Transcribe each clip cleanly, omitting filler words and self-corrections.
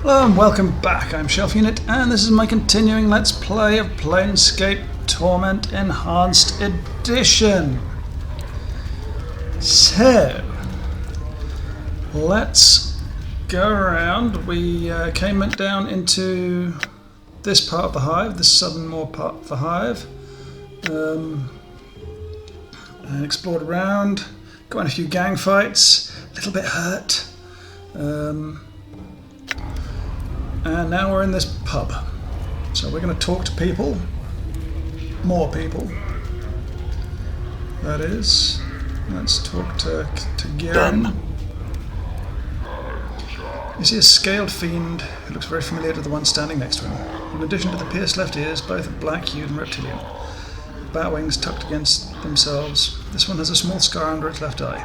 Hello and welcome back, I'm Shelf Unit, and this is my continuing Let's Play of Planescape Torment Enhanced Edition. So, let's go around. We went down into this part of the hive, this southernmost part of the hive, and explored around, got in a few gang fights, a little bit hurt. And now we're in this pub. So we're going to talk to people. More people. That is. Let's talk to Garen. You see a scaled fiend who looks very familiar to the one standing next to him. In addition to the pierced left ears, both are black-hued and reptilian. Bat wings tucked against themselves. This one has a small scar under its left eye.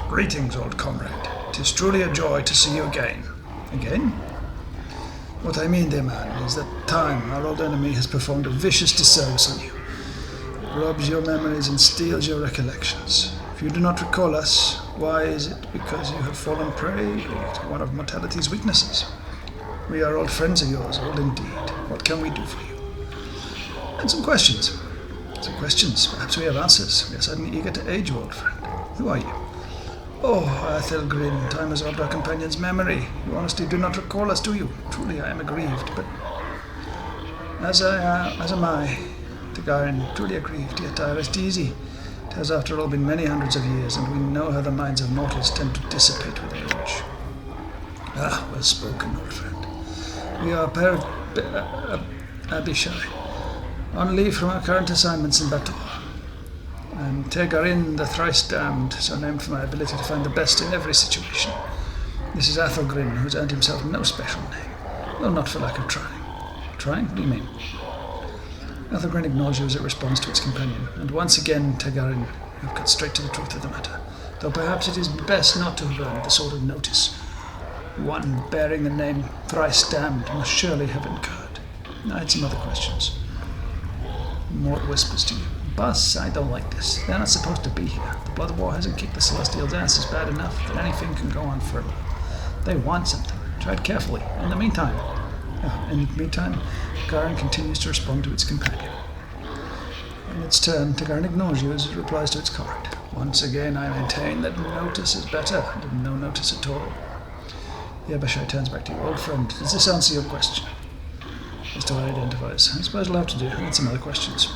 Greetings, old comrade. 'Tis truly a joy to see you again. Again? What I mean, dear man, is that time, our old enemy, has performed a vicious disservice on you. It robs your memories and steals your recollections. If you do not recall us, why is it? Because you have fallen prey to one of mortality's weaknesses. We are old friends of yours, old indeed. What can we do for you? And some questions. Perhaps we have answers. We are certainly eager to aid you, old friend. Who are you? Oh, Athelgrin, time has robbed our companion's memory. You honestly do not recall us, do you? Truly, I am aggrieved, but as am I, Tagarin, truly aggrieved, yet I rest easy. It has, after all, been many hundreds of years, and we know how the minds of mortals tend to dissipate with age. Ah, well spoken, old friend. We are a pair of Abishai, on leave from our current assignments in Bator. I'm Tagarin, the thrice damned, so named for my ability to find the best in every situation. This is Athelgrin, who's earned himself no special name, though not for lack of trying. Trying? What do you mean? Athelgrin ignores you as it responds to its companion, and once again, Tagarin, you have cut straight to the truth of the matter, though perhaps it is best not to have earned the sort of notice one bearing the name thrice damned must surely have incurred. I had some other questions. Mort whispers to you. Boss, I don't like this. They're not supposed to be here. The Blood War hasn't kicked the Celestials' asses bad enough that anything can go on forever. They want something. Tread carefully. In the meantime, Garen continues to respond to its companion. In its turn, Garen ignores you as it replies to its comment. Once again, I maintain that notice is better than no notice at all. The Abishai turns back to you. Old friend, does this answer your question? As to what it identifies, I suppose we'll have to do and some other questions.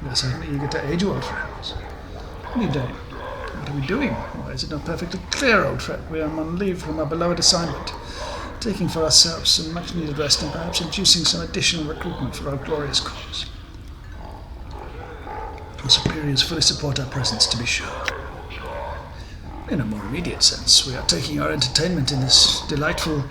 We are certainly eager to aid you, old friends. What are you doing? What are we doing? Why is it not perfectly clear, old friend? We are on leave from our beloved assignment, taking for ourselves some much-needed rest and perhaps inducing some additional recruitment for our glorious cause. Our superiors fully support our presence, to be sure. In a more immediate sense, we are taking our entertainment in this delightful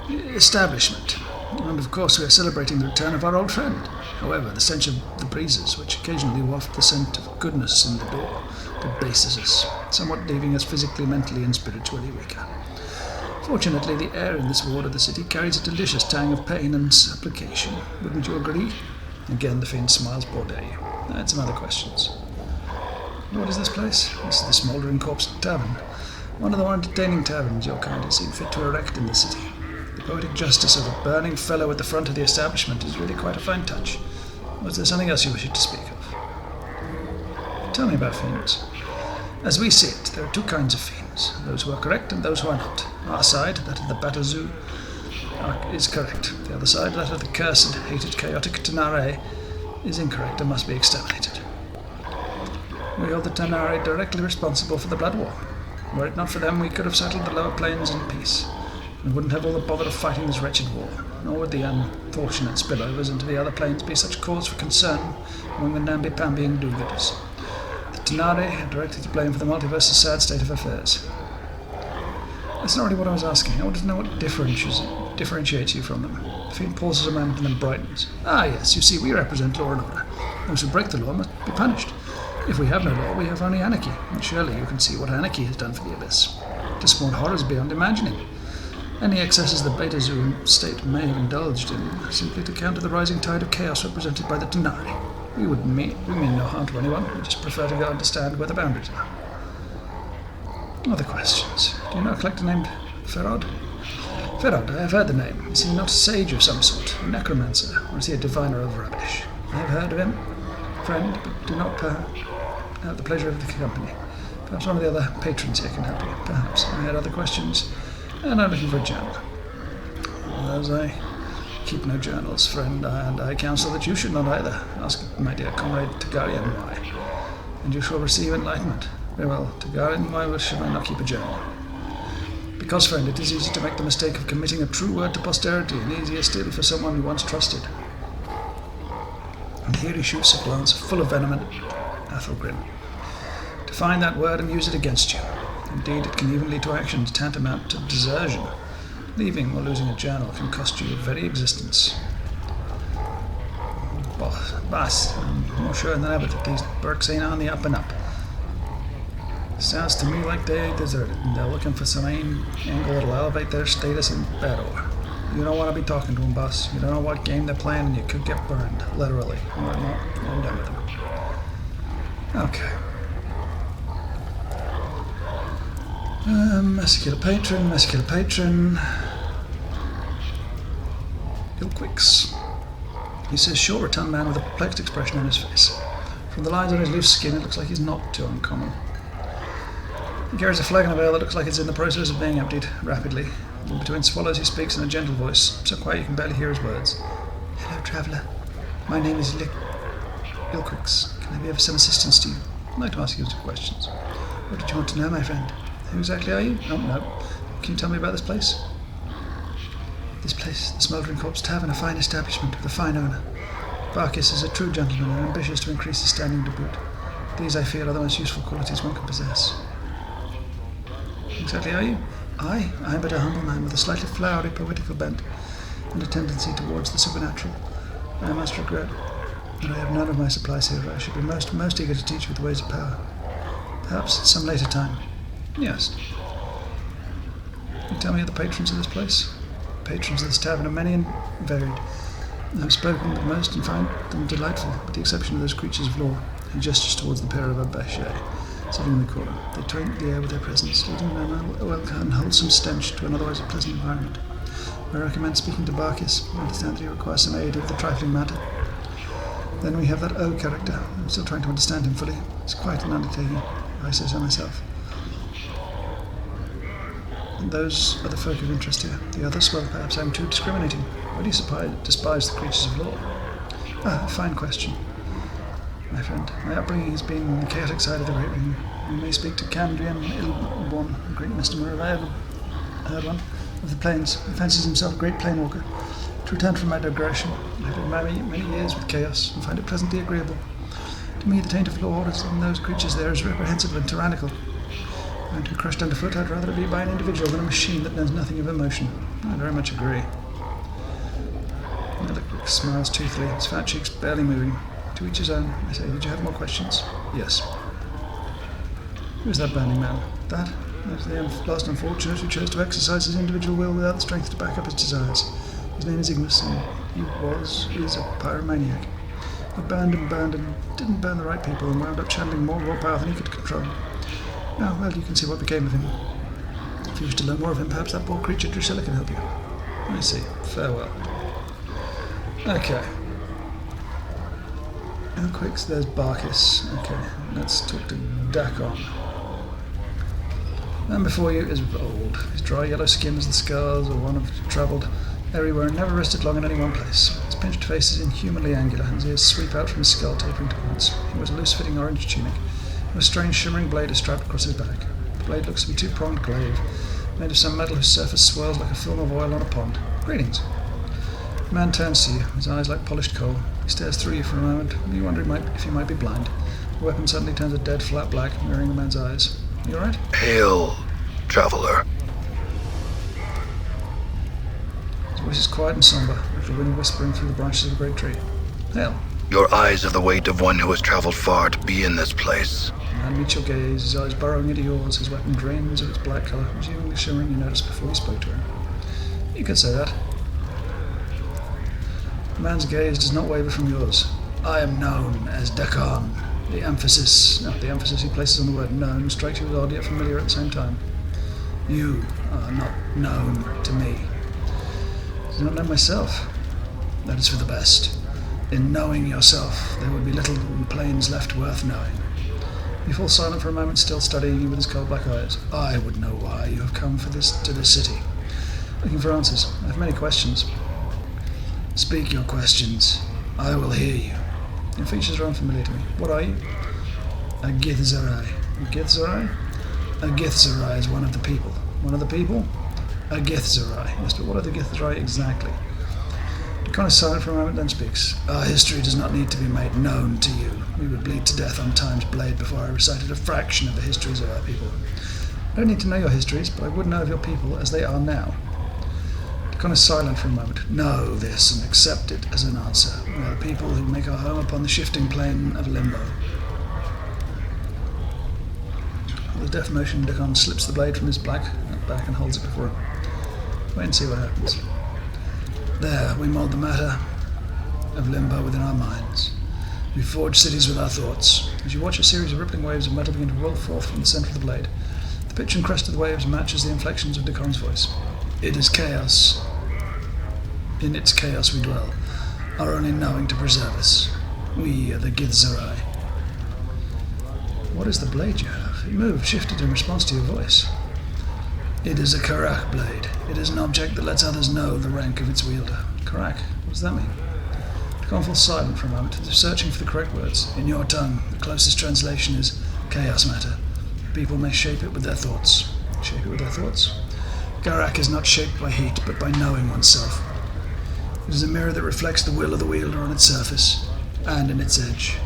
establishment. And of course we are celebrating the return of our old friend. However, the stench of the breezes, which occasionally waft the scent of goodness in the door, debases us, somewhat leaving us physically, mentally, and spiritually weaker. Fortunately, the air in this ward of the city carries a delicious tang of pain and supplication. Wouldn't you agree? Again, the fiend smiles bored at you. I had some other questions. What is this place? This is the Smouldering Corpse Tavern, one of the more entertaining taverns your kind has seen fit to erect in the city. The poetic justice of a burning fellow at the front of the establishment is really quite a fine touch. Was there something else you wish to speak of? Tell me about fiends. As we see it, there are two kinds of fiends, those who are correct and those who are not. Our side, that of the Batazu, is correct. The other side, that of the cursed, hated, chaotic Tanare, is incorrect and must be exterminated. We hold the Tanare directly responsible for the Blood War. Were it not for them, we could have settled the lower plains in peace. We wouldn't have all the bother of fighting this wretched war, nor would the unfortunate spillovers into the other planes be such cause for concern among the namby-pamby and do-gooders. The Tanare are directly to blame for the multiverse's sad state of affairs. That's not really what I was asking. I wanted to know what differentiates you from them. The fiend pauses a moment and then brightens. Ah, yes, you see, we represent law and order. Those who break the law must be punished. If we have no law, we have only anarchy, and surely you can see what anarchy has done for the Abyss. To spawn horrors beyond imagining. Any excesses the Beta Zoo state may have indulged in, simply to counter the rising tide of chaos represented by the Tanari. We mean no harm to anyone, we just prefer to go understand where the boundaries are. Other questions. Do you know a collector named Ferod? Ferod, I have heard the name. Is he not a sage of some sort, a necromancer, or is he a diviner of rubbish? I have heard of him, friend, but do not have the pleasure of the company. Perhaps one of the other patrons here can help you. Perhaps. I had other questions, and I'm looking for a journal. As I keep no journals, friend, and I counsel that you should not either. Ask my dear comrade Targaryen why, and you shall receive enlightenment. Very well, Targaryen, why should I not keep a journal? Because, friend, it is easy to make the mistake of committing a true word to posterity, and easier still for someone you once trusted. And here he shoots a glance full of venom at Athelgrim. To find that word and use it against you. Indeed, it can even lead to actions tantamount to desertion. Leaving or losing a journal can cost you your very existence. Boss, I'm more sure than ever that these Burks ain't on the up and up. Sounds to me like they deserted, and they're looking for some angle that'll elevate their status in battle. You don't want to be talking to them, boss. You don't know what game they're playing, and you could get burned, literally. Alright, no, I'm done with them. Okay. Massacre patron. Ilquix. He's a short, rotund man with a perplexed expression on his face. From the lines on his loose skin, it looks like he's not too uncommon. He carries a flagon of ale that looks like it's in the process of being emptied, rapidly. In between swallows he speaks in a gentle voice, so quiet you can barely hear his words. Hello, traveller. My name is Ilquix. Can I be of some assistance to you? I'd like to ask you some questions. What did you want to know, my friend? Who exactly are you? Oh, no. Can you tell me about this place? This place, the Smouldering Corpse Tavern, a fine establishment with a fine owner. Barkis is a true gentleman and ambitious to increase his standing to boot. These, I feel, are the most useful qualities one can possess. Who exactly are you? I am but a humble man with a slightly flowery poetical bent and a tendency towards the supernatural. I must regret that I have none of my supplies here. I should be most eager to teach you the ways of power. Perhaps at some later time. Yes. Can you tell me of the patrons of this place? Patrons of this tavern are many and varied. I have spoken with most and find them delightful, with the exception of those creatures of law. He gestures towards the pair of Abashe, sitting in the corner. They taint the air with their presence, leading a welcome and wholesome stench to an otherwise pleasant environment. I recommend speaking to Barkis. I understand that he requires some aid with the trifling matter. Then we have that O character. I'm still trying to understand him fully. It's quite an undertaking, if I say so myself. And those are the folk of interest here. The others, well, perhaps I'm too discriminating. Why do you despise the creatures of law? Ah, fine question, my friend. My upbringing has been on the chaotic side of the Great Ring. You may speak to Candrian Ilborn, a great mystemer if I ever heard one, of the plains. He fancies himself a great planewalker. To return from my digression, I have been many years with chaos, and find it pleasantly agreeable. To me, the taint of law orders in those creatures there is reprehensible and tyrannical. And to be crushed underfoot, I'd rather it be by an individual than a machine that knows nothing of emotion. I very much agree. Ilquix smiles toothfully, his fat cheeks barely moving. To each his own, I say, did you have more questions? Yes. Who is that burning man? That is the last unfortunate who chose to exercise his individual will without the strength to back up his desires. His name is Ignis, and he is a pyromaniac. He burned and didn't burn the right people and wound up channeling more raw power than he could control. Oh, well, you can see what became of him. If you wish to learn more of him, perhaps that poor creature Drusilla can help you. I see. Farewell. Okay. Ilquix, there's Barkis. Okay, let's talk to Dakon. And before you is old. His dry yellow skin is the scars of one who travelled everywhere and never rested long in any one place. His pinched face is inhumanly angular, and his ears sweep out from his skull, tapering to points. He wears a loose-fitting orange tunic, and a strange shimmering blade is strapped across his back. The blade looks to be a two-pronged glaive, made of some metal whose surface swirls like a film of oil on a pond. Greetings. The man turns to you, his eyes like polished coal. He stares through you for a moment, you wondering if he might be blind. The weapon suddenly turns a dead flat black, mirroring the man's eyes. You alright? Hail, traveller. His voice is quiet and somber, like the wind whispering through the branches of a great tree. Hail. Your eyes have the weight of one who has traveled far to be in this place. The man meets your gaze, his eyes burrowing into yours, his weapon drains of its black colour, presumably shimmering you noticed before you spoke to him. You could say that. The man's gaze does not waver from yours. I am known as Dakon. The emphasis he places on the word known strikes you as odd yet familiar at the same time. You are not known to me. I do not know myself. That is for the best. In knowing yourself, there would be little in the plains left worth knowing. He falls silent for a moment, still studying you with his cold black eyes. I would know why you have come to this city. Looking for answers. I have many questions. Speak your questions. I will hear you. Your features are unfamiliar to me. What are you? A Githzerai. A Githzerai? A Githzerai is one of the people. One of the people? A Githzerai. Yes, but what are the Githzerai exactly? Dakon is silent for a moment, then speaks. Our history does not need to be made known to you. We would bleed to death on Time's blade before I recited a fraction of the histories of our people. I don't need to know your histories, but I would know of your people as they are now. Dakon is silent for a moment. Know this and accept it as an answer. We are the people who make our home upon the shifting plane of limbo. With a deft motion, Dakon slips the blade from his back and holds it before him. Wait and see what happens. There, we mould the matter of limbo within our minds. We forge cities with our thoughts. As you watch a series of rippling waves of metal begin to roll forth from the centre of the blade, the pitch and crest of the waves matches the inflections of Dakon's voice. It is chaos. In its chaos we dwell, our only knowing to preserve us. We are the Githzerai. What is the blade you have? It moved, shifted in response to your voice. It is a Karak blade. It is an object that lets others know the rank of its wielder. Karak? What does that mean? Dakon falls silent for a moment, as if searching for the correct words. In your tongue, the closest translation is chaos matter. People may shape it with their thoughts. Shape it with their thoughts? Karak is not shaped by heat, but by knowing oneself. It is a mirror that reflects the will of the wielder on its surface, and in its edge.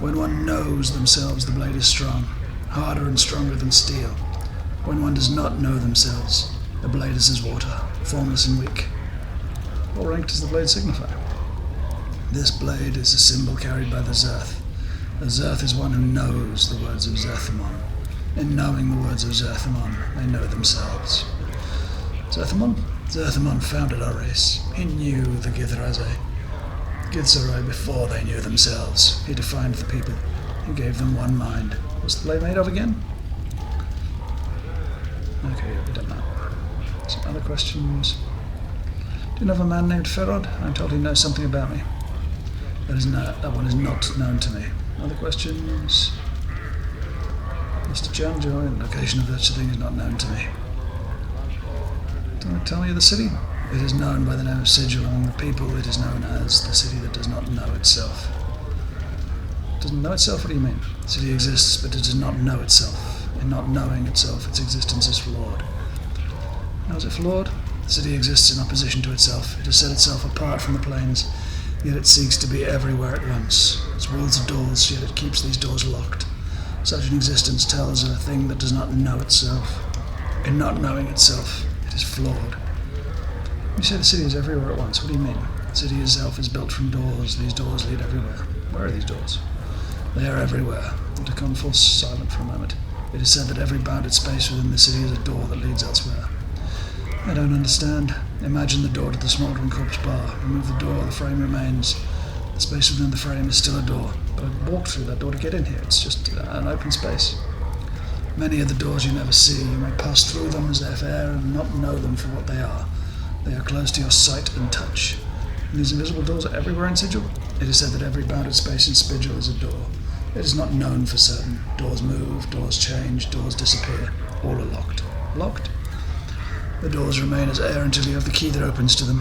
When one knows themselves, the blade is strong, harder and stronger than steel. When one does not know themselves, the blade is as water, formless and weak. What rank does the blade signify? This blade is a symbol carried by the Zerth. The Zerth is one who knows the words of Zerthimon. In knowing the words of Zerthimon, they know themselves. Zerthimon? Zerthimon founded our race. He knew the Githzerai before they knew themselves. He defined the people. He gave them one mind. What's the blade made of again? Okay, yeah, we've done that. Some other questions. Do you know of a man named Ferod? I'm told he knows something about me. That one is not known to me. Other questions? Mr. Jones, the location of such a thing is not known to me. Don't tell me of the city? It is known by the name of Sigil. Among the people, it is known as the city that does not know itself. Doesn't know itself? What do you mean? The city exists, but it does not know itself. In not knowing itself, its existence is flawed. How is it flawed? The city exists in opposition to itself. It has set itself apart from the planes, yet it seeks to be everywhere at once. Its worlds are doors, yet it keeps these doors locked. Such an existence tells of a thing that does not know itself. In not knowing itself, it is flawed. You say the city is everywhere at once. What do you mean? The city itself is built from doors. These doors lead everywhere. Where are these doors? They are everywhere. Dakon falls silent for a moment. It is said that every bounded space within the city is a door that leads elsewhere. I don't understand. Imagine the door to the smouldering corpse bar. Remove the door, the frame remains. The space within the frame is still a door. But I've walked through that door to get in here. It's just an open space. Many of the doors you never see. You may pass through them as if air and not know them for what they are. They are closed to your sight and touch. And these invisible doors are everywhere in Sigil. It is said that every bounded space in Sigil is a door. It is not known for certain. Doors move, doors change, doors disappear. All are locked. Locked? The doors remain as air until you have the key that opens to them.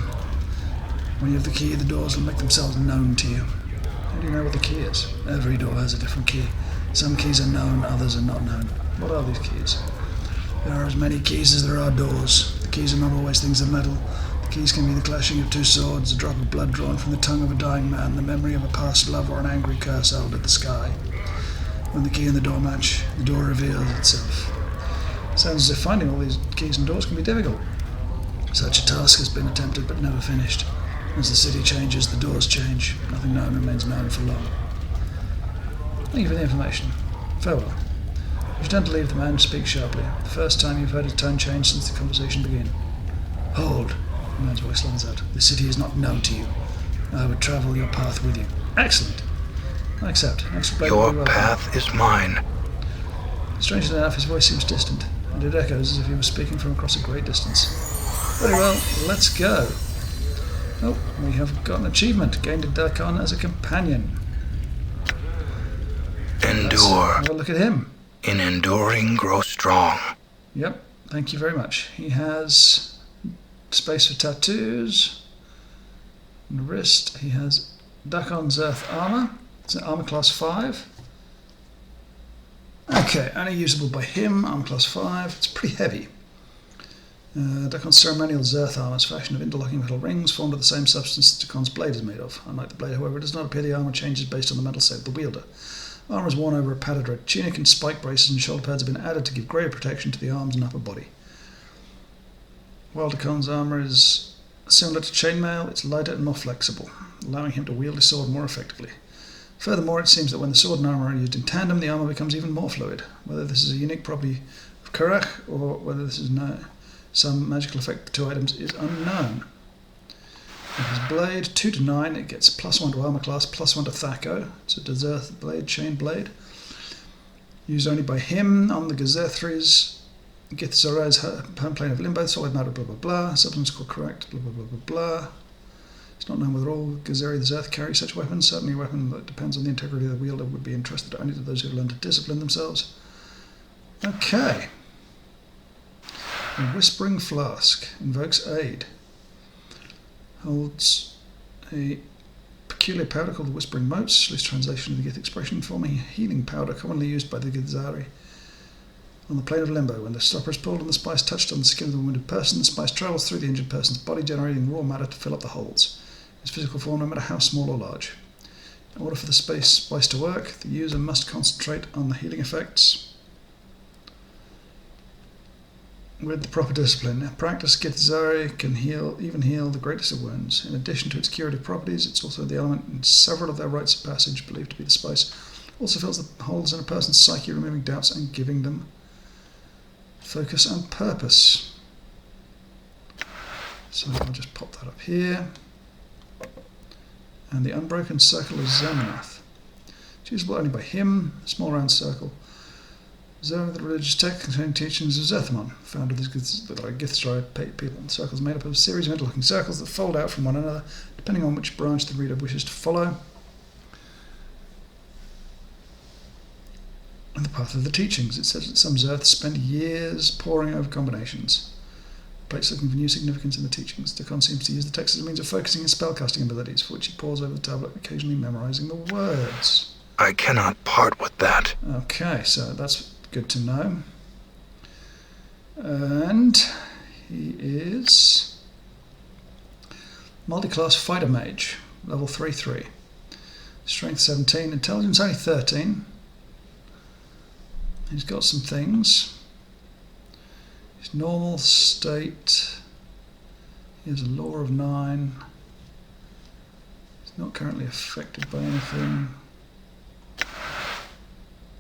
When you have the key, the doors will make themselves known to you. How do you know what the key is? Every door has a different key. Some keys are known, others are not known. What are these keys? There are as many keys as there are doors. The keys are not always things of metal. The keys can be the clashing of two swords, a drop of blood drawn from the tongue of a dying man, the memory of a past love, or an angry curse hurled at the sky. When the key and the door match, the door reveals itself. Sounds as if finding all these keys and doors can be difficult. Such a task has been attempted but never finished. As the city changes, the doors change. Nothing known remains known for long. Thank you for the information. Farewell. If you turn to leave, the man speaks sharply. The first time you've heard his tone change since the conversation began. Hold. The man's voice lines out. The city is not known to you. I would travel your path with you. Excellent. I accept. Your path is mine. Strangely enough, his voice seems distant, and it echoes as if he was speaking from across a great distance. Very well, let's go. Oh, we have got an achievement. Gained a Dakon as a companion. Endure. Have a look at him. In enduring, grow strong. Yep, thank you very much. He has space for tattoos. On the wrist, he has Dakon's Earth armor. It's an armor class 5. Okay, only usable by him, armor class 5. It's pretty heavy. Dakon's ceremonial Zerth armor is fashioned of interlocking metal rings formed of the same substance that Dakon's blade is made of. Unlike the blade, however, it does not appear the armor changes based on the mental state of the wielder. Armor is worn over a padded red tunic, and spike braces and shoulder pads have been added to give greater protection to the arms and upper body. While Dakon's armor is similar to chainmail, it's lighter and more flexible, allowing him to wield his sword more effectively. Furthermore, it seems that when the sword and armor are used in tandem, the armor becomes even more fluid. Whether this is a unique property of Kurach, or whether this is some magical effect of the two items is unknown. With his blade, 2 to 9, it gets +1 to armor class, +1 to Thaco. It's a Deserth blade, chain blade. Used only by him on the Gazethries. Gith Zora's home plane of limbo, solid matter, blah blah blah. Substance called correct, blah blah blah blah blah. It's not known whether all Gazeri the Zerth carry such weapons. Certainly a weapon that depends on the integrity of the wielder would be entrusted only to those who have learned to discipline themselves. Okay. A Whispering Flask invokes aid. Holds a peculiar powder called the Whispering Motes, loose translation of the Gith expression, forming a healing powder commonly used by the Githzari. On the plane of limbo, when the stopper is pulled and the spice touched on the skin of the wounded person, the spice travels through the injured person's body, generating raw matter to fill up the holes. Its physical form, no matter how small or large. In order for the spice to work, the user must concentrate on the healing effects with the proper discipline. Practice Githzari can even heal the greatest of wounds. In addition to its curative properties, it's also the element in several of their rites of passage, believed to be the spice. Also fills the holes in a person's psyche, removing doubts and giving them focus and purpose. So I'll just pop that up here. And the Unbroken Circle of Zermanath. It's usable only by him, a small round circle. Zermanath, the religious text containing teachings of Zerthamon, founded as Githzari people. The circle is made up of a series of interlocking circles that fold out from one another, depending on which branch the reader wishes to follow. And the path of the teachings. It says that some Zerths spend years poring over combinations. Plates looking for new significance in the teachings. Dakon seems to use the text as a means of focusing his spellcasting abilities, for which he pores over the tablet, occasionally memorizing the words. I cannot part with that. Okay, so that's good to know. And he is multi-class fighter mage, level 3-3. Strength 17, intelligence only 13. He's got some things. His normal state. He has a law of 9. He's not currently affected by anything.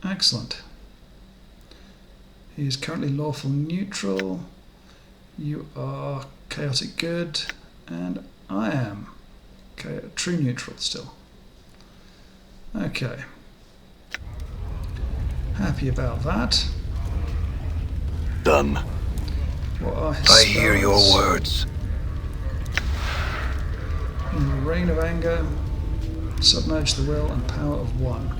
Excellent. He is currently lawful neutral. You are chaotic good, and I am true neutral still. Okay. Happy about that. Done. What are his I hear your spells? words. In the Reign of Anger, Submerge the Will, and Power of 1.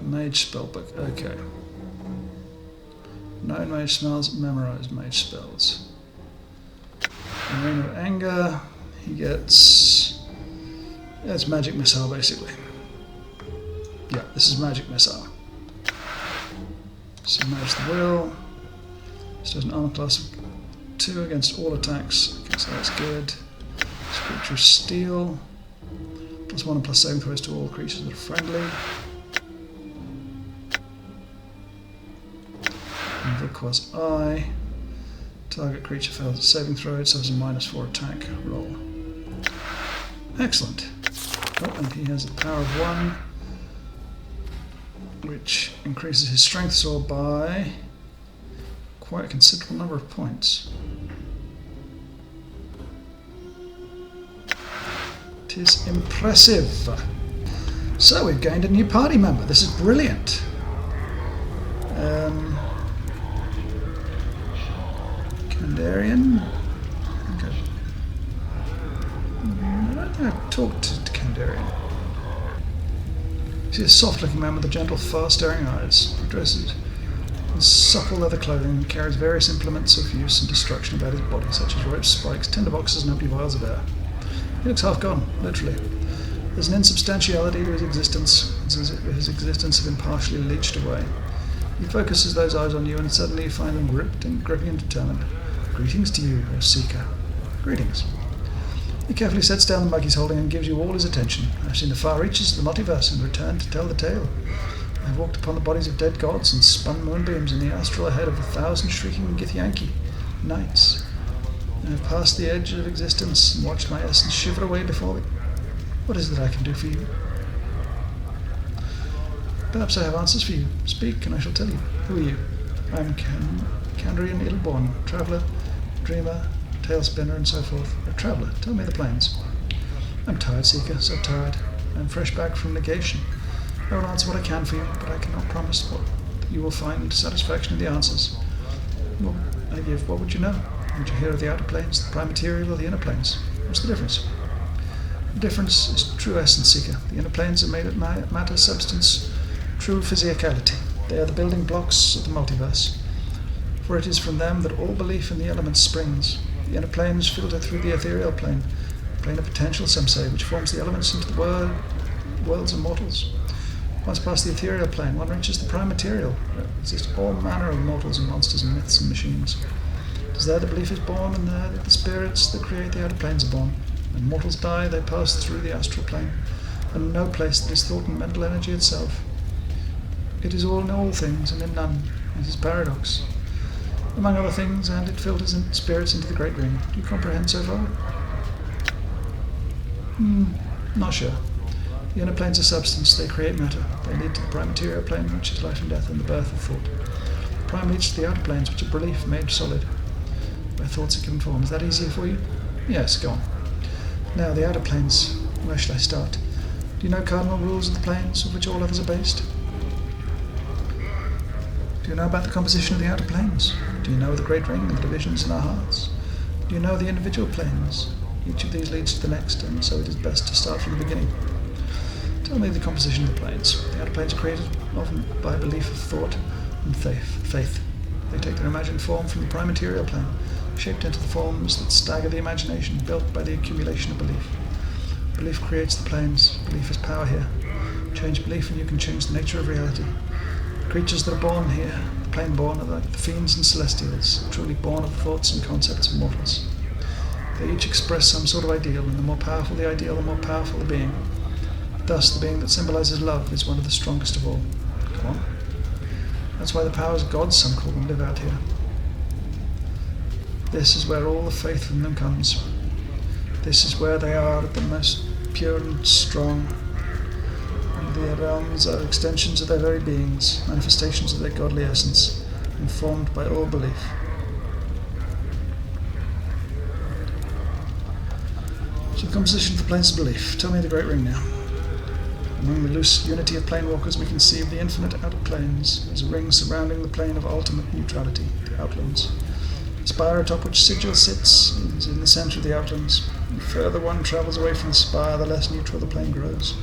Mage spellbook, okay. Known mage spells, memorize mage spells. In Reign of Anger, he gets... yeah, it's Magic Missile basically. Yeah, this is Magic Missile. Submerge the Will. This does an armor class of 2 against all attacks. Okay, so that's good. Scripture Steel. +1 and +7 throws to all creatures that are friendly. Invoqua's Eye. Target creature fails at saving throw. It suffers a -4 attack roll. Excellent. Oh, and he has a power of 1, which increases his strength sword by quite a considerable number of points. It is impressive. So we've gained a new party member. This is brilliant. Kandarian? Okay. I don't think I've talked to Kandarian. He's a soft-looking man with a gentle, far-staring eyes. He dresses in supple leather clothing and carries various implements of use and destruction about his body, such as ropes, spikes, tinderboxes, and empty vials of air. He looks half gone, literally. There's an insubstantiality to his existence, as if his existence had been partially leached away. He focuses those eyes on you, and suddenly you find them gripping and determined. Greetings to you, O Seeker. Greetings. He carefully sets down the mug he's holding and gives you all his attention. I've seen the far reaches of the multiverse and returned to tell the tale. I've walked upon the bodies of dead gods and spun moonbeams in the astral ahead of 1,000 shrieking Githyanki nights. I have passed the edge of existence and watched my essence shiver away before me. What is it that I can do for you? Perhaps I have answers for you. Speak, and I shall tell you. Who are you? I am Kandarian Ill-born, traveller, dreamer, tale spinner, and so forth. A traveller, tell me the planes. I'm tired, Seeker, so tired. I'm fresh back from negation. I will answer what I can for you, but I cannot promise that you will find satisfaction in the answers. What I give, what would you know? Would you hear of the outer planes, the prime material, or the inner planes? What's the difference? The difference is true essence, Seeker. The inner planes are made of matter, substance, true physicality. They are the building blocks of the multiverse. For it is from them that all belief in the elements springs. The inner planes filter through the ethereal plane of potential, some say, which forms the elements into the worlds of mortals. Once past the ethereal plane, one reaches the prime material, where exist all manner of mortals and monsters and myths and machines. It is there the belief is born, and there that the spirits that create the outer planes are born. When mortals die, they pass through the astral plane, and no place that is thought and mental energy itself. It is all in all things, and in none. It is paradox. Among other things, and it filters in spirits into the great ring. Do you comprehend so far? Not sure. The inner planes are substance, they create matter. They lead to the prime material plane, which is life and death and the birth of thought. The prime leads to the outer planes, which are belief made solid, where thoughts are given form. Is that easier for you? Yes, go on. Now, the outer planes. Where shall I start? Do you know cardinal rules of the planes, of which all others are based? Do you know about the composition of the outer planes? Do you know the great ring and the divisions in our hearts? Do you know the individual planes? Each of these leads to the next, and so it is best to start from the beginning. Tell me the composition of the planes. The outer planes are created often by belief of thought and faith. They take their imagined form from the prime material plane, shaped into the forms that stagger the imagination, built by the accumulation of belief. Belief creates the planes. Belief is power here. Change belief and you can change the nature of reality. The creatures that are born here, the plane born, are like the fiends and celestials, truly born of the thoughts and concepts of mortals. They each express some sort of ideal, and the more powerful the ideal, the more powerful the being. Thus, the being that symbolizes love is one of the strongest of all. Go on. That's why the powers of gods, some call them, live out here. This is where all the faith in them comes. This is where they are at the most pure and strong. And their realms are extensions of their very beings, manifestations of their godly essence, informed by all belief. So the composition of the planes of belief. Tell me the great ring now. Among the loose unity of planewalkers, we conceive the infinite outer planes as a ring surrounding the plane of ultimate neutrality, the outlands. The spire atop which Sigil sits is in the centre of the outlands. The further one travels away from the spire, the less neutral the plane grows,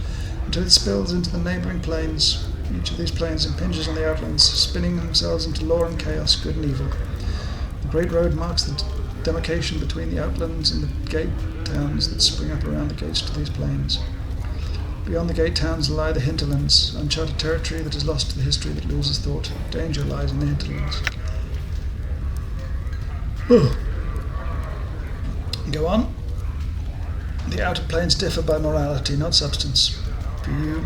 until it spills into the neighbouring planes. Each of these planes impinges on the outlands, spinning themselves into law and chaos, good and evil. The great road marks the demarcation between the outlands and the gate towns that spring up around the gates to these planes. Beyond the gate towns lie the hinterlands, uncharted territory that is lost to the history that loses thought. Danger lies in the hinterlands. Go on. The outer planes differ by morality, not substance. For you,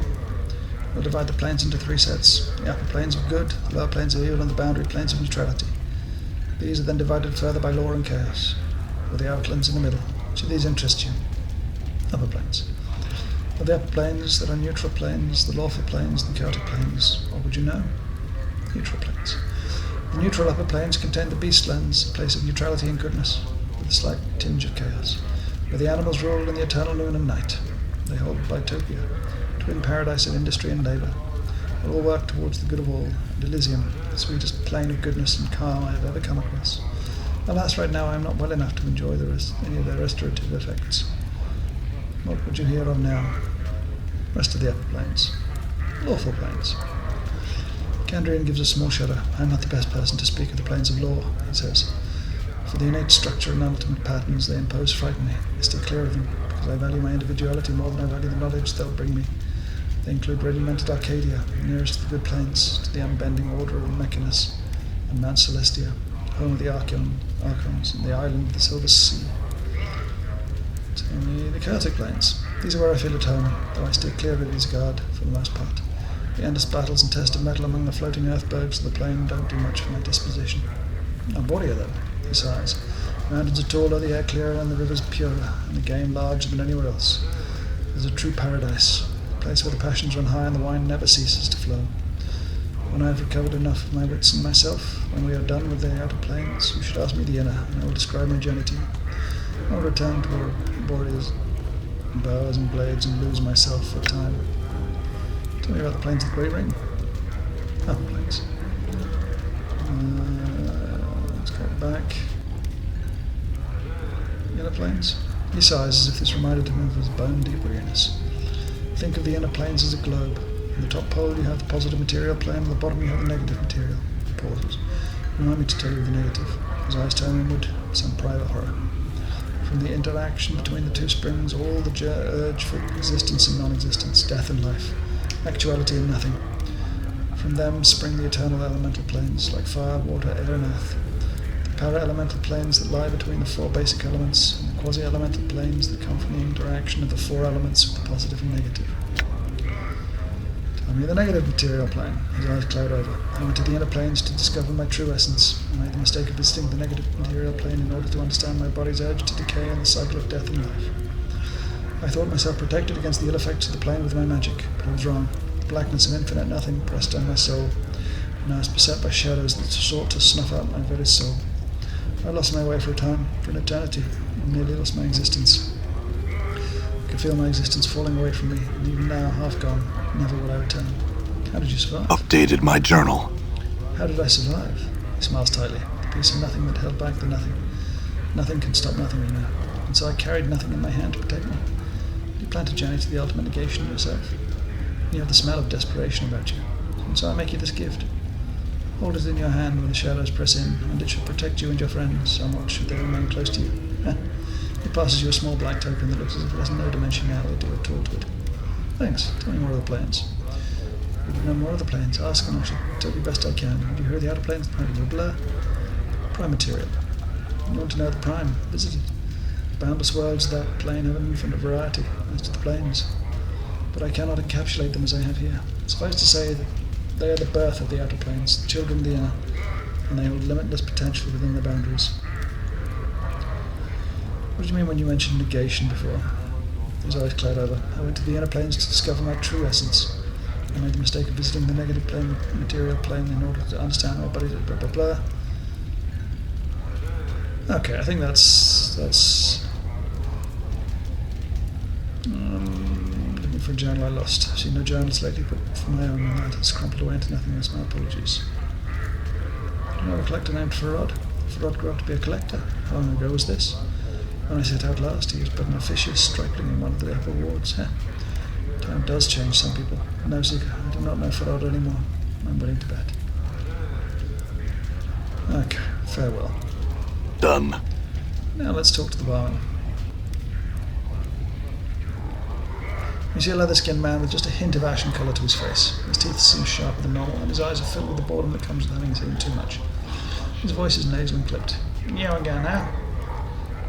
we'll divide the planes into three sets. The upper planes of good, the lower planes of evil, and the boundary planes of neutrality. These are then divided further by law and chaos, with the outlands in the middle. Which of these interests you? Upper planes. Of the upper planes, there are neutral planes, the lawful planes, and the chaotic planes. What would you know? Neutral planes. The neutral upper planes contain the beastlands, a place of neutrality and goodness, with a slight tinge of chaos, where the animals rule in the eternal noon and night. They hold Bitopia, twin paradise of industry and labour. They all work towards the good of all, and Elysium, the sweetest plane of goodness and calm I have ever come across. Alas, right now I am not well enough to enjoy any of their restorative effects. What would you hear of now? Rest of the upper planes. Lawful planes. Kandrian gives a small shudder. I am not the best person to speak of the planes of law, he says. For the innate structure and ultimate patterns they impose frighten me. I stay clear of them, because I value my individuality more than I value the knowledge they'll bring me. They include regimented Arcadia, nearest to the good plains, to the unbending order of Mechanus, and Mount Celestia, home of the Archons, and the island of the Silver Sea. Tell me the Celtic plains. These are where I feel at home, though I stay clear of Isgard for the most part. The endless battles and test of metal among the floating earthbergs of the plain don't do much for my disposition. Arborea, though, he sighs. Mountains are taller, the air clearer, and the rivers purer, and the game larger than anywhere else. It is a true paradise, a place where the passions run high and the wine never ceases to flow. When I have recovered enough of my wits and myself, when we are done with the outer plains, you should ask me the inner, and I will describe my journey to you. I will return to Arborea's bowers and blades and lose myself for a time. Tell me about the plains of the Great Ring. Upper plains. Let's go back. Inner plains. He sighs as if this reminded him of his bone-deep weariness. Think of the inner planes as a globe. In the top pole you have the positive material plane, and at the bottom you have the negative material. He pauses. Remind me to tell you the negative. His eyes turn inward, some private horror. From the interaction between the two springs, all the urge for existence and non-existence, death and life, actuality and nothing. From them spring the eternal elemental planes, like fire, water, air, and earth. The para-elemental planes that lie between the four basic elements, and the quasi-elemental planes that come from the interaction of the four elements with the positive and negative. Tell me the negative material plane. His eyes cloud over. I went to the inner planes to discover my true essence. I made the mistake of visiting the negative material plane in order to understand my body's urge to decay and the cycle of death and life. I thought myself protected against the ill effects of the plane with my magic, but I was wrong. The blackness of infinite nothing pressed on my soul, and I was beset by shadows that sought to snuff out my very soul. I lost my way for a time, for an eternity, and nearly lost my existence. I could feel my existence falling away from me, and even now, half gone, never will I return. How did you survive? Updated my journal. How did I survive? He smiles tightly. The piece of nothing that held back the nothing. Nothing can stop nothing, you know. And so I carried nothing in my hand to protect me. You plan to journey to the ultimate negation yourself. You have the smell of desperation about you. And so I make you this gift. Hold it in your hand when the shadows press in, and it should protect you and your friends somewhat should they remain close to you. It passes you a small black token that looks as if it has no dimensionality at all to it. Thanks. Tell me more of the planes. If you know more of the planes, ask and I shall tell you best I can. Have you heard the outer planes? Blah, blah, blah. Prime material. You want to know the prime? Visit it. Boundless worlds of that plane have an infinite variety as to the planes, but I cannot encapsulate them as I have here. Suffice to say that they are the birth of the outer planes, the children of the inner, and they hold limitless potential within their boundaries. What did you mean when you mentioned negation before? His eyes cloud over. I went to the inner planes to discover my true essence. I made the mistake of visiting the negative plane, material plane, in order to understand my body's blah blah blah. Okay, I think that's looking for a journal I lost. I've seen no journals lately, but for my own, that has crumpled away into nothingness. My apologies. Do you know a collector named Farod? Farod grew up to be a collector. How long ago was this? When I set out last, he was but an officious stripling in one of the upper wards. Time does change some people. No, Zika, I do not know Farod anymore. I'm willing to bet. Okay, farewell. Done. Now let's talk to the barman. You see a leather-skinned man with just a hint of ashen colour to his face. His teeth seem sharper than normal, and his eyes are filled with the boredom that comes with having seen too much. His voice is nasal and clipped. You again, huh?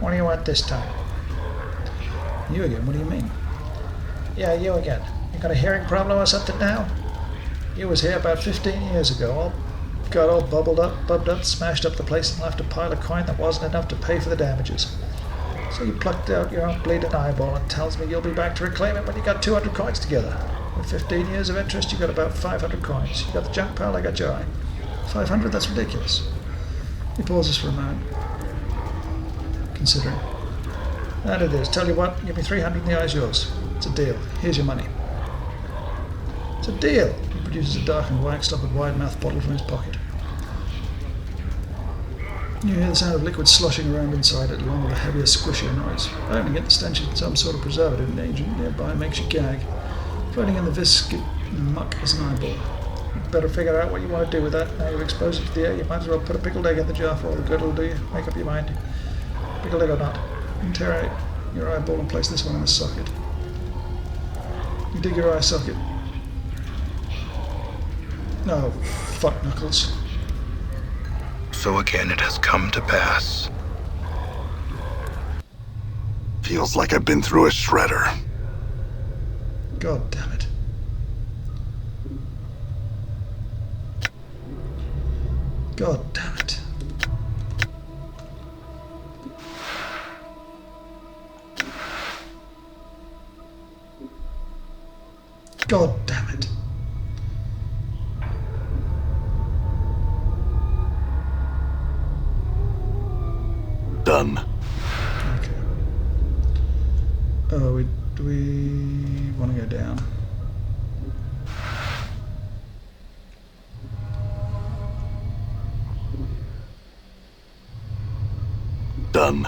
What do you want this time? You again? What do you mean? Yeah, you again. You got a hearing problem or something now? You was here about 15 years ago. Got all bubbed up, smashed up the place, and left a pile of coin that wasn't enough to pay for the damages. So you plucked out your own bleeding eyeball and tells me you'll be back to reclaim it when you got 200 coins together. With 15 years of interest, you got about 500 coins. You got the junk pile, I got your eye. 500? That's ridiculous. He pauses for a moment, considering. That it is. Tell you what, give me 300 and the eye's yours. It's a deal. Here's your money. It's a deal. He produces a dark and wax-stoppered wide-mouthed bottle from his pocket. You hear the sound of liquid sloshing around inside it, along with a heavier, squishier noise. Opening it, the stench of some sort of preservative agent nearby makes you gag. Floating in the viscid muck is an eyeball. You'd better figure out what you want to do with that. Now you've exposed it to the air, you might as well put a pickled egg in the jar for all the good it'll do you. Make up your mind. Pickled egg or not. You can tear out your eyeball and place this one in the socket. You dig your eye socket. No, fuck Knuckles. So again it has come to pass. Feels like I've been through a shredder. God damn it. God damn it. God damn it. Done. Okay. Oh, do we want to go down? Done.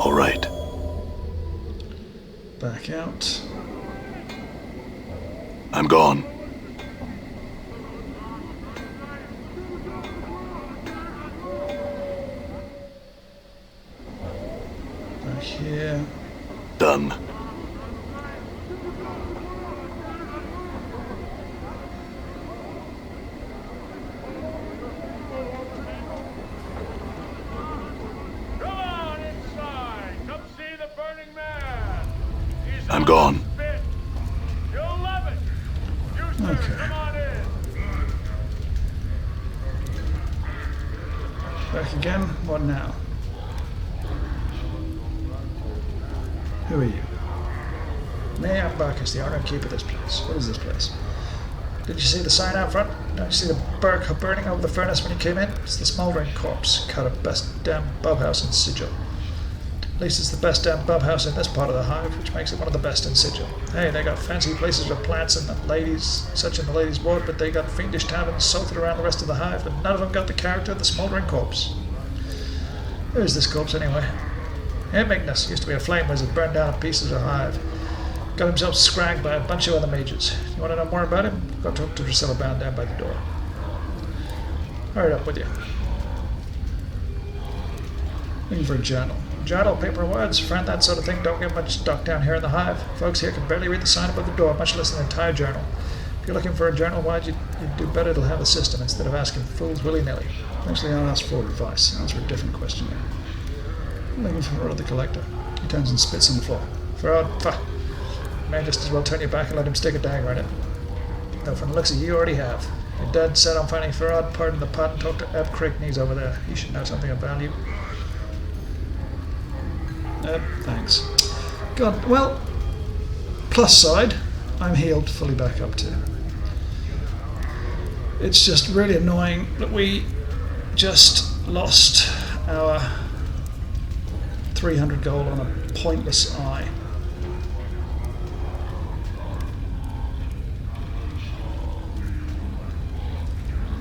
All right. Back out. I'm gone. Back here. Done. I'm gone. You'll love it. You Okay. come on in. Back again. What now? Who are you? Me, I'm Barkus, the owner and keeper of this place. What is this place? Did you see the sign out front? Don't you see the burk burning over the furnace when you came in? It's the smouldering corpse. Cut of best damn bubhouse in Sigil. At least it's the best damn bubhouse in this part of the hive, which makes it one of the best in Sigil. Hey, they got fancy places with plants and the ladies, such in the ladies' ward, but they got fiendish taverns salted around the rest of the hive, but none of them got the character of the smouldering corpse. Who is this corpse anyway? Hey, Magnus used to be a flame wizard, burned down pieces of hive. Got himself scragged by a bunch of other mages. You want to know more about him? Go talk to Drusilla Bound down by the door. Hurry up with you. Looking for a journal. Journal, paper and words, friend, that sort of thing don't get much stuck down here in the hive. Folks here can barely read the sign above the door, much less an entire journal. If you're looking for a journal, why'd you'd do better to have a system instead of asking fools willy-nilly. Actually, I'll ask for advice. Answer a different question here. I'm looking for Farad the Collector. He turns and spits on the floor. Farad, fuck. You may just as well turn your back and let him stick a dagger in it. Though from the looks of you already have. You're dead set on finding Farad, pardon the pun, talk to Eb Crickneys over there. He should know something of value. Thanks. God, well, plus side, I'm healed fully back up to. It's just really annoying that we just lost our 300 gold on a pointless eye.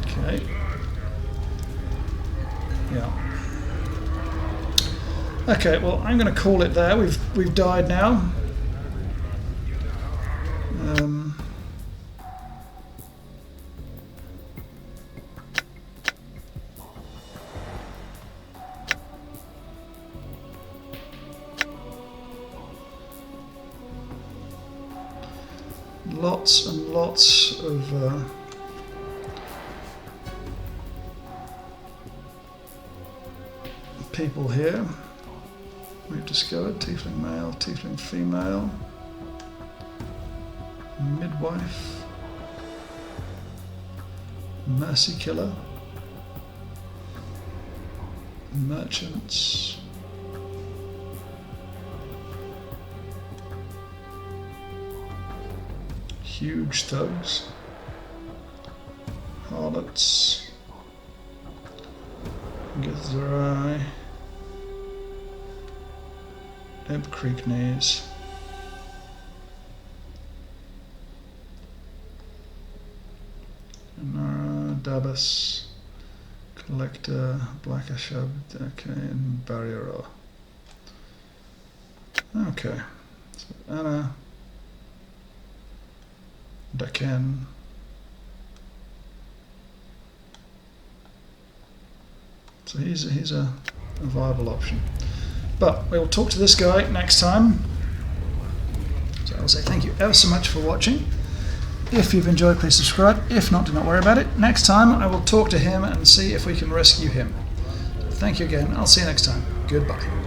Okay. Yeah. Okay, well, I'm going to call it there. We've died now. Lots and lots of people here. We've discovered tiefling male, tiefling female, midwife, mercy killer, merchants, huge thugs, harlots, Zerai. Ebb Creek Knees. Nara, Dabas, Collector, Blackashab, okay, and Barrier. Okay. So Anna, Daken. So he's a viable option. But we'll talk to this guy next time. So I'll say thank you ever so much for watching. If you've enjoyed, please subscribe. If not, do not worry about it. Next time I will talk to him and see if we can rescue him. Thank you again. I'll see you next time. Goodbye.